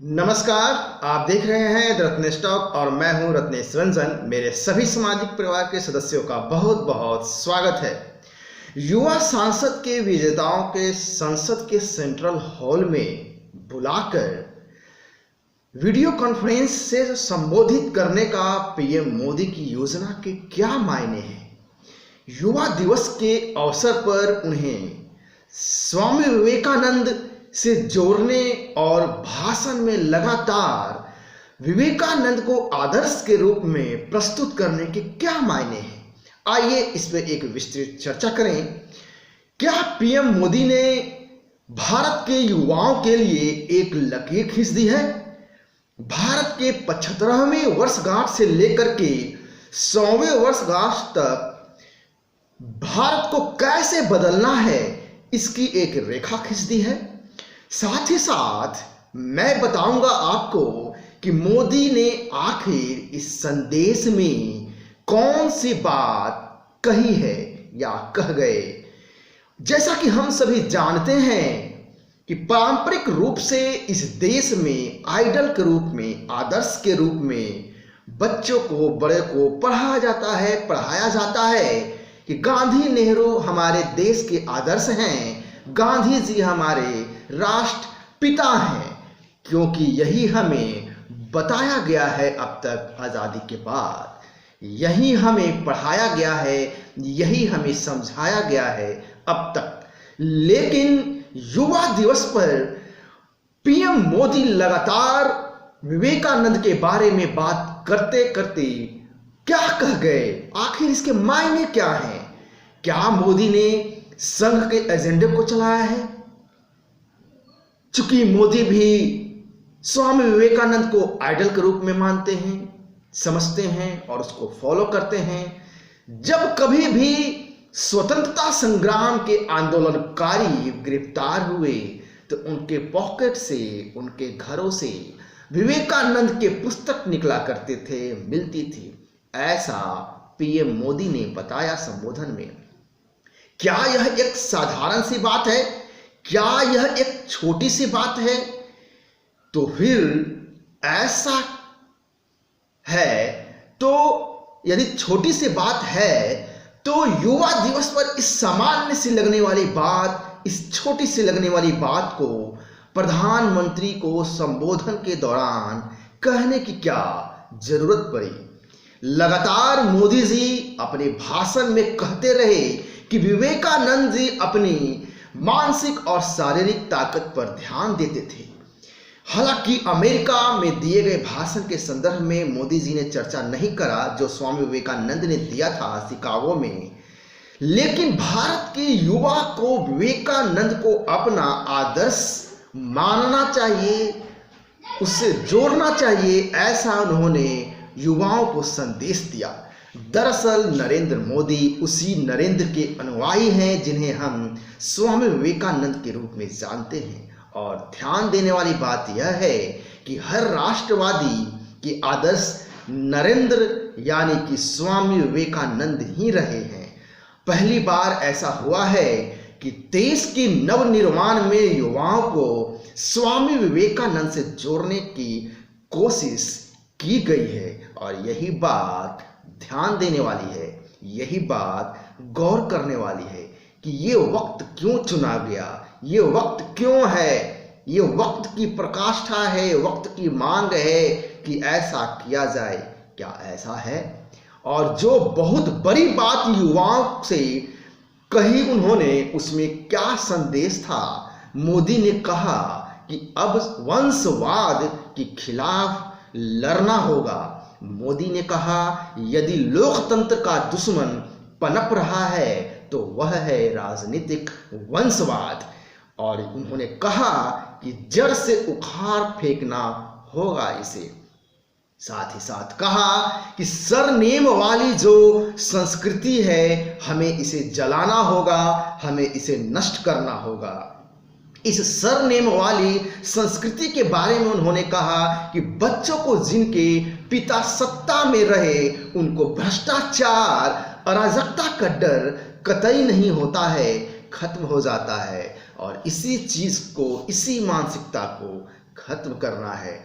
नमस्कार, आप देख रहे हैं द रत्नेश टॉक और मैं हूं रत्नेश रंजन। मेरे सभी सामाजिक परिवार के सदस्यों का बहुत बहुत स्वागत है। युवा सांसद के विजेताओं के संसद के सेंट्रल हॉल में बुलाकर वीडियो कॉन्फ्रेंस से संबोधित करने का पीएम मोदी की योजना के क्या मायने हैं। युवा दिवस के अवसर पर उन्हें स्वामी विवेकानंद से जोड़ने और भाषण में लगातार विवेकानंद को आदर्श के रूप में प्रस्तुत करने के क्या मायने हैं। आइए इस पर एक विस्तृत चर्चा करें। क्या पीएम मोदी ने भारत के युवाओं के लिए एक लकीर खींच दी है? भारत के 75वें वर्षगांठ से लेकर के 100वें वर्षगांठ तक भारत को कैसे बदलना है, इसकी एक रेखा खींच दी है। साथ ही साथ मैं बताऊंगा आपको कि मोदी ने आखिर इस संदेश में कौन सी बात कही है या कह गए। जैसा कि हम सभी जानते हैं कि पारंपरिक रूप से इस देश में आइडल के रूप में, आदर्श के रूप में बच्चों को, बड़े को पढ़ाया जाता है, पढ़ाया जाता है कि गांधी नेहरू हमारे देश के आदर्श हैं, गांधी जी हमारे राष्ट्र पिता हैं, क्योंकि यही हमें बताया गया है अब तक आज़ादी के बाद, यही हमें पढ़ाया गया है, यही हमें समझाया गया है अब तक। लेकिन युवा दिवस पर पीएम मोदी लगातार विवेकानंद के बारे में बात करते करते क्या कह गए, आखिर इसके मायने क्या हैं? क्या मोदी ने संघ के एजेंडे को चलाया है? चूंकि मोदी भी स्वामी विवेकानंद को आइडल के रूप में मानते हैं, समझते हैं और उसको फॉलो करते हैं। जब कभी भी स्वतंत्रता संग्राम के आंदोलनकारी गिरफ्तार हुए तो उनके पॉकेट से, उनके घरों से विवेकानंद के पुस्तक निकला करते थे, मिलती थी। ऐसा पीएम मोदी ने बताया संबोधन में। क्या यह एक साधारण सी बात है? क्या यह एक छोटी सी बात है? तो फिर ऐसा है, तो यदि छोटी सी बात है तो युवा दिवस पर इस सामान्य सी लगने वाली बात, इस छोटी सी लगने वाली बात को प्रधानमंत्री को संबोधन के दौरान कहने की क्या जरूरत पड़ी? लगातार मोदी जी अपने भाषण में कहते रहे कि विवेकानंद जी अपनी मानसिक और शारीरिक ताकत पर ध्यान देते थे। हालांकि अमेरिका में दिए गए भाषण के संदर्भ में मोदी जी ने चर्चा नहीं करा जो स्वामी विवेकानंद ने दिया था शिकागो में, लेकिन भारत के युवा को विवेकानंद को अपना आदर्श मानना चाहिए, उससे जोड़ना चाहिए, ऐसा उन्होंने युवाओं को संदेश दिया। दरअसल नरेंद्र मोदी उसी नरेंद्र के अनुयायी हैं जिन्हें हम स्वामी विवेकानंद के रूप में जानते हैं। और ध्यान देने वाली बात यह है कि हर राष्ट्रवादी के आदर्श नरेंद्र यानी कि स्वामी विवेकानंद ही रहे हैं। पहली बार ऐसा हुआ है कि देश के नवनिर्माण में युवाओं को स्वामी विवेकानंद से जोड़ने की कोशिश की गई है। और यही बात ध्यान देने वाली है, यही बात गौर करने वाली है कि ये वक्त क्यों चुना गया, ये वक्त क्यों है, ये वक्त की प्रकाष्ठा है, वक्त की मांग है कि ऐसा किया जाए। क्या ऐसा है? और जो बहुत बड़ी बात युवाओं से कही उन्होंने, उसमें क्या संदेश था? मोदी ने कहा कि अब वंशवाद के खिलाफ लड़ना होगा। मोदी ने कहा यदि लोकतंत्र का दुश्मन पनप रहा है तो वह है राजनीतिक वंशवाद। और उन्होंने कहा कि जड़ से उखाड़ फेंकना होगा इसे। साथ ही साथ कहा कि सरनेम वाली जो संस्कृति है हमें इसे जलाना होगा, हमें इसे नष्ट करना होगा। इस सरनेम वाली संस्कृति के बारे में उन्होंने कहा कि बच्चों को जिनके पिता सत्ता में रहे उनको भ्रष्टाचार, अराजकता का डर कतई नहीं होता है, खत्म हो जाता है। और इसी चीज को, इसी मानसिकता को खत्म करना है।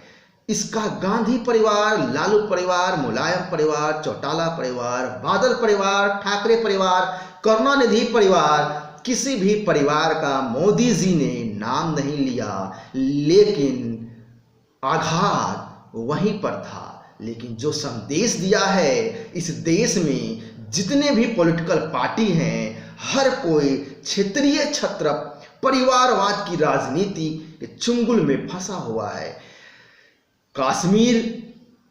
इसका गांधी परिवार, लालू परिवार, मुलायम परिवार, चौटाला परिवार, बादल परिवार, ठाकरे परिवार, करुणानिधि परिवार, किसी भी परिवार का मोदी जी ने नाम नहीं लिया, लेकिन आघात वहीं पर था। लेकिन जो संदेश दिया है, इस देश में जितने भी पॉलिटिकल पार्टी हैं, हर कोई क्षेत्रीय छत्र परिवारवाद की राजनीति के चुंगल में फंसा हुआ है। कश्मीर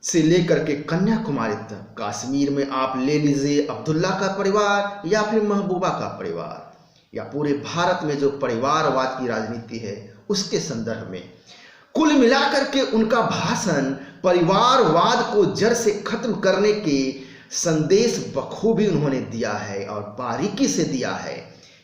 से लेकर के कन्याकुमारी तक, कश्मीर में आप ले लीजिए अब्दुल्ला का परिवार या फिर महबूबा का परिवार, या पूरे भारत में जो परिवारवाद की राजनीति है उसके संदर्भ में कुल मिलाकर के उनका भाषण परिवारवाद को जड़ से खत्म करने के संदेश बखूबी उन्होंने दिया है और बारीकी से दिया है।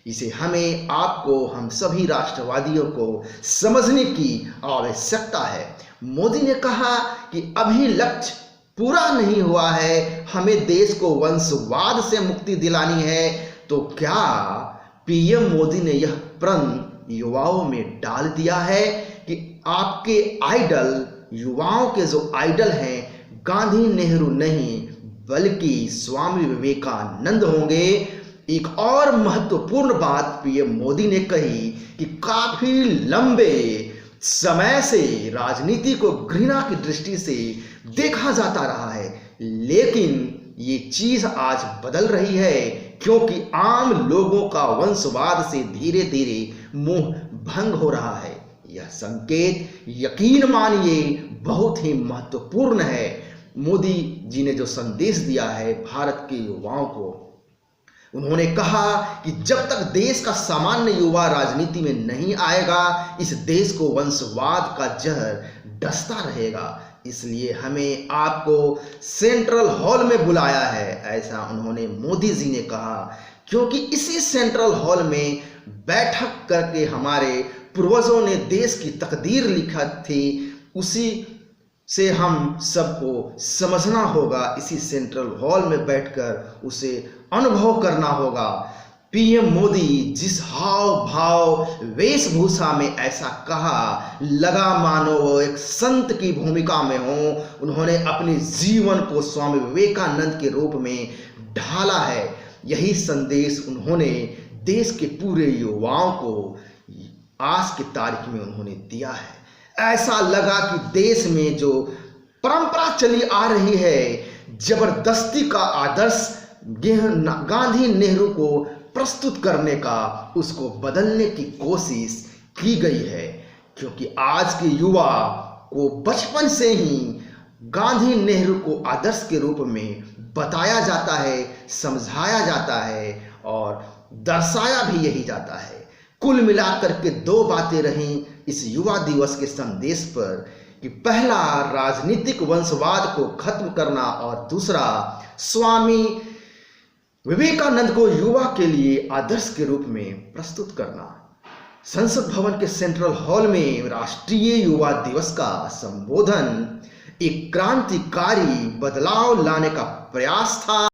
इसे हमें, आपको, हम सभी राष्ट्रवादियों को समझने की आवश्यकता है। मोदी ने कहा कि अभी लक्ष्य पूरा नहीं हुआ है, हमें देश को वंशवाद से मुक्ति दिलानी है। तो क्या पीएम मोदी ने यह प्रण युवाओं में डाल दिया है कि आपके आइडल, युवाओं के जो आइडल हैं, गांधी नेहरू नहीं बल्कि स्वामी विवेकानंद होंगे। एक और महत्वपूर्ण बात पीएम मोदी ने कही कि काफी लंबे समय से राजनीति को घृणा की दृष्टि से देखा जाता रहा है, लेकिन ये चीज आज बदल रही है, क्योंकि आम लोगों का वंशवाद से धीरे धीरे मोह भंग हो रहा है। यह संकेत यकीन मानिए बहुत ही महत्वपूर्ण है। मोदी जी ने जो संदेश दिया है भारत के युवाओं को, उन्होंने कहा कि जब तक देश का सामान्य युवा राजनीति में नहीं आएगा, इस देश को वंशवाद का जहर डसता रहेगा। इसलिए हमें आपको सेंट्रल हॉल में बुलाया है, ऐसा उन्होंने मोदी जी ने कहा, क्योंकि इसी सेंट्रल हॉल में बैठक करके हमारे पूर्वजों ने देश की तकदीर लिखा थी, उसी से हम सबको समझना होगा। इसी सेंट्रल हॉल में बैठकर उसे अनुभव करना होगा। पीएम मोदी जिस हाव भाव वेशभूषा में ऐसा कहा, लगा मानो वो एक संत की भूमिका में हो। उन्होंने अपने जीवन को स्वामी विवेकानंद के रूप में ढाला है। यही संदेश उन्होंने देश के पूरे युवाओं को आज की तारीख में उन्होंने दिया है। ऐसा लगा कि देश में जो परंपरा चली आ रही है, जबरदस्ती का आदर्श गांधी नेहरू को प्रस्तुत करने का, उसको बदलने की कोशिश की गई है। क्योंकि आज के युवा को बचपन से ही गांधी नेहरू को आदर्श के रूप में बताया जाता है, समझाया जाता है और दर्शाया भी यही जाता है। कुल मिलाकर के दो बातें रहीं इस युवा दिवस के संदेश पर कि पहला राजनीतिक वंशवाद को खत्म करना और दूसरा स्वामी विवेकानंद को युवा के लिए आदर्श के रूप में प्रस्तुत करना। संसद भवन के सेंट्रल हॉल में राष्ट्रीय युवा दिवस का संबोधन एक क्रांतिकारी बदलाव लाने का प्रयास था।